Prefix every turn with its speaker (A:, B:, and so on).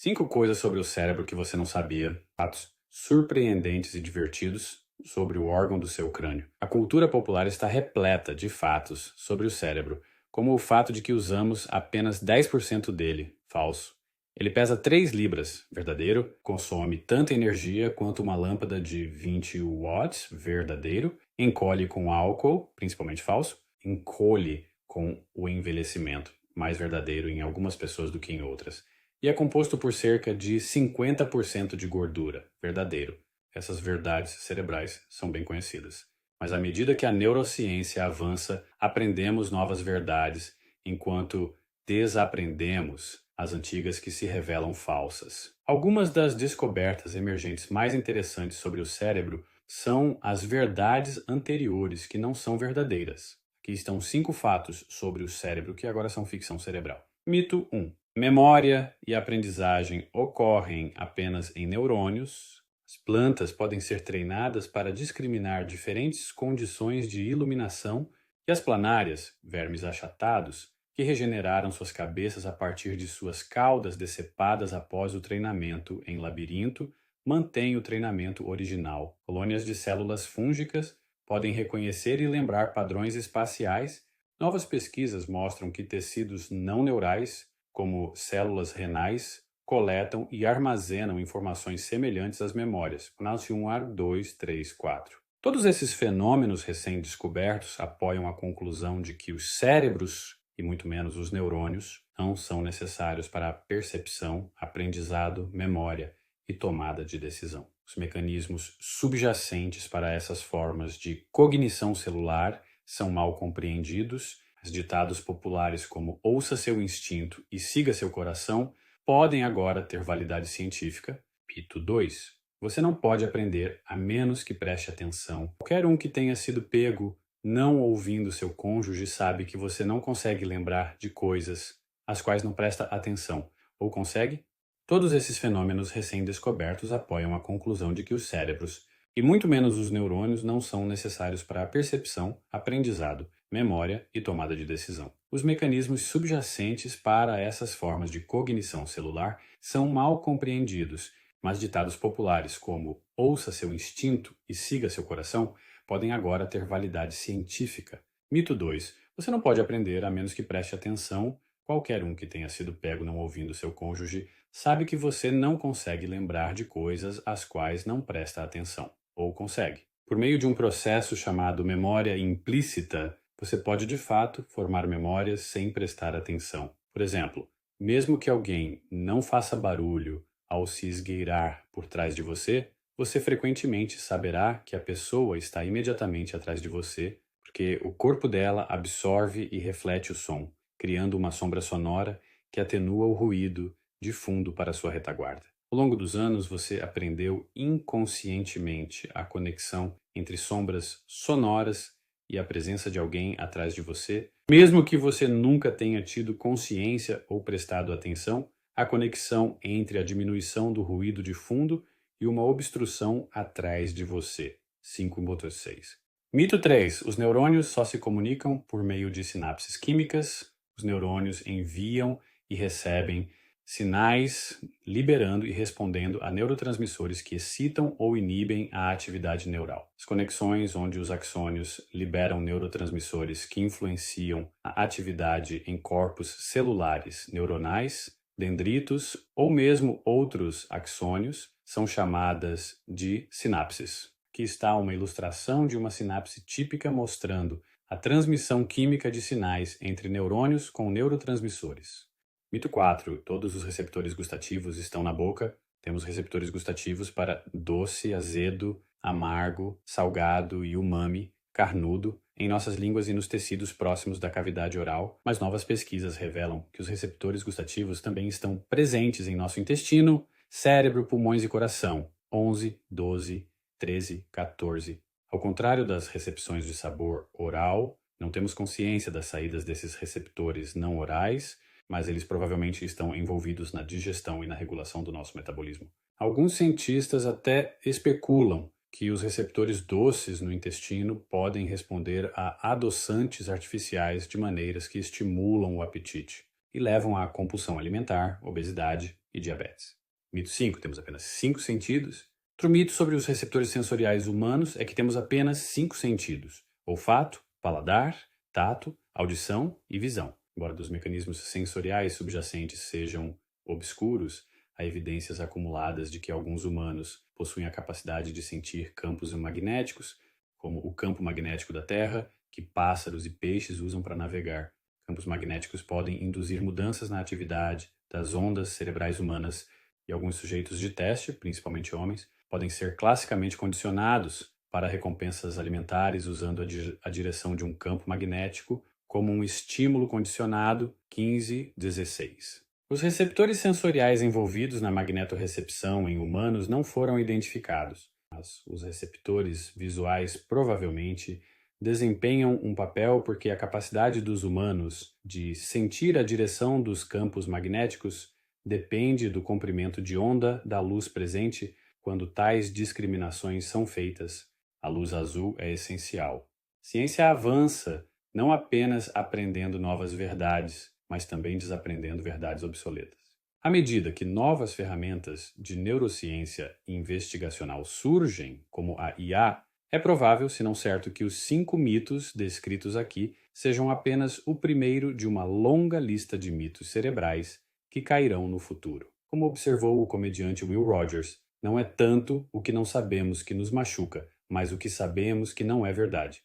A: 5 coisas sobre o cérebro que você não sabia. Fatos surpreendentes e divertidos sobre o órgão do seu crânio. A cultura popular está repleta de fatos sobre o cérebro, como o fato de que usamos apenas 10% dele. Falso. Ele pesa 3 libras, verdadeiro, consome tanta energia quanto uma lâmpada de 20 watts, verdadeiro, encolhe com álcool, principalmente falso, encolhe com o envelhecimento, mais verdadeiro em algumas pessoas do que em outras. E é composto por cerca de 50% de gordura, verdadeiro. Essas verdades cerebrais são bem conhecidas. Mas à medida que a neurociência avança, aprendemos novas verdades, enquanto desaprendemos as antigas que se revelam falsas. Algumas das descobertas emergentes mais interessantes sobre o cérebro são as verdades anteriores que não são verdadeiras. Aqui estão 5 fatos sobre o cérebro que agora são ficção cerebral. Mito 1. Memória e aprendizagem ocorrem apenas em neurônios. As plantas podem ser treinadas para discriminar diferentes condições de iluminação e as planárias, vermes achatados, que regeneraram suas cabeças a partir de suas caudas decepadas após o treinamento em labirinto, mantêm o treinamento original. Colônias de células fúngicas podem reconhecer e lembrar padrões espaciais. Novas pesquisas mostram que tecidos não neurais, como células renais, coletam e armazenam informações semelhantes às memórias. Pronounce 1A, 2, 3, 4. Todos esses fenômenos recém-descobertos apoiam a conclusão de que os cérebros, e muito menos os neurônios, não são necessários para a percepção, aprendizado, memória e tomada de decisão. Os mecanismos subjacentes para essas formas de cognição celular são mal compreendidos. Os ditados populares como ouça seu instinto e siga seu coração podem agora ter validade científica. Mito 2. Você não pode aprender a menos que preste atenção. Qualquer um que tenha sido pego não ouvindo seu cônjuge sabe que você não consegue lembrar de coisas às quais não presta atenção. Ou consegue? Todos esses fenômenos recém-descobertos apoiam a conclusão de que os cérebros, e muito menos os neurônios, não são necessários para a percepção, aprendizado, memória e tomada de decisão. Os mecanismos subjacentes para essas formas de cognição celular são mal compreendidos, mas ditados populares como ouça seu instinto e siga seu coração podem agora ter validade científica. Mito 2. Você não pode aprender a menos que preste atenção. Qualquer um que tenha sido pego não ouvindo seu cônjuge sabe que você não consegue lembrar de coisas às quais não presta atenção. Ou consegue. Por meio de um processo chamado memória implícita, você pode de fato formar memórias sem prestar atenção. Por exemplo, mesmo que alguém não faça barulho ao se esgueirar por trás de você, você frequentemente saberá que a pessoa está imediatamente atrás de você, porque o corpo dela absorve e reflete o som, criando uma sombra sonora que atenua o ruído de fundo para sua retaguarda. Ao longo dos anos, você aprendeu inconscientemente a conexão entre sombras sonoras e a presença de alguém atrás de você. Mesmo que você nunca tenha tido consciência ou prestado atenção, a conexão entre a diminuição do ruído de fundo e uma obstrução atrás de você. 5.6. Mito 3. Os neurônios só se comunicam por meio de sinapses químicas. Os neurônios enviam e recebem sinais, liberando e respondendo a neurotransmissores que excitam ou inibem a atividade neural. As conexões onde os axônios liberam neurotransmissores que influenciam a atividade em corpos celulares neuronais, dendritos ou mesmo outros axônios são chamadas de sinapses. Aqui está uma ilustração de uma sinapse típica mostrando a transmissão química de sinais entre neurônios com neurotransmissores. Mito 4. Todos os receptores gustativos estão na boca. Temos receptores gustativos para doce, azedo, amargo, salgado e umami, carnudo, em nossas línguas e nos tecidos próximos da cavidade oral, mas novas pesquisas revelam que os receptores gustativos também estão presentes em nosso intestino, cérebro, pulmões e coração. 11, 12, 13, 14. Ao contrário das recepções de sabor oral, não temos consciência das saídas desses receptores não orais, mas eles provavelmente estão envolvidos na digestão e na regulação do nosso metabolismo. Alguns cientistas até especulam que os receptores doces no intestino podem responder a adoçantes artificiais de maneiras que estimulam o apetite. e levam à compulsão alimentar, obesidade e diabetes. Mito 5, temos apenas 5 sentidos. Outro mito sobre os receptores sensoriais humanos é que temos apenas 5 sentidos: olfato, paladar, tato, audição e visão. Embora dos mecanismos sensoriais subjacentes sejam obscuros, há evidências acumuladas de que alguns humanos possuem a capacidade de sentir campos magnéticos, como o campo magnético da Terra, que pássaros e peixes usam para navegar. Campos magnéticos podem induzir mudanças na atividade das ondas cerebrais humanas e alguns sujeitos de teste, principalmente homens, podem ser classicamente condicionados para recompensas alimentares usando a direção de um campo magnético como um estímulo condicionado 15-16. Os receptores sensoriais envolvidos na magnetorrecepção em humanos não foram identificados, mas os receptores visuais provavelmente desempenham um papel porque a capacidade dos humanos de sentir a direção dos campos magnéticos depende do comprimento de onda da luz presente quando tais discriminações são feitas. A luz azul é essencial. A ciência avança não apenas aprendendo novas verdades, mas também desaprendendo verdades obsoletas. À medida que novas ferramentas de neurociência investigacional surgem, como a IA, é provável, se não certo, que os 5 mitos descritos aqui sejam apenas o primeiro de uma longa lista de mitos cerebrais que cairão no futuro. Como observou o comediante Will Rogers, não é tanto o que não sabemos que nos machuca, mas o que sabemos que não é verdade.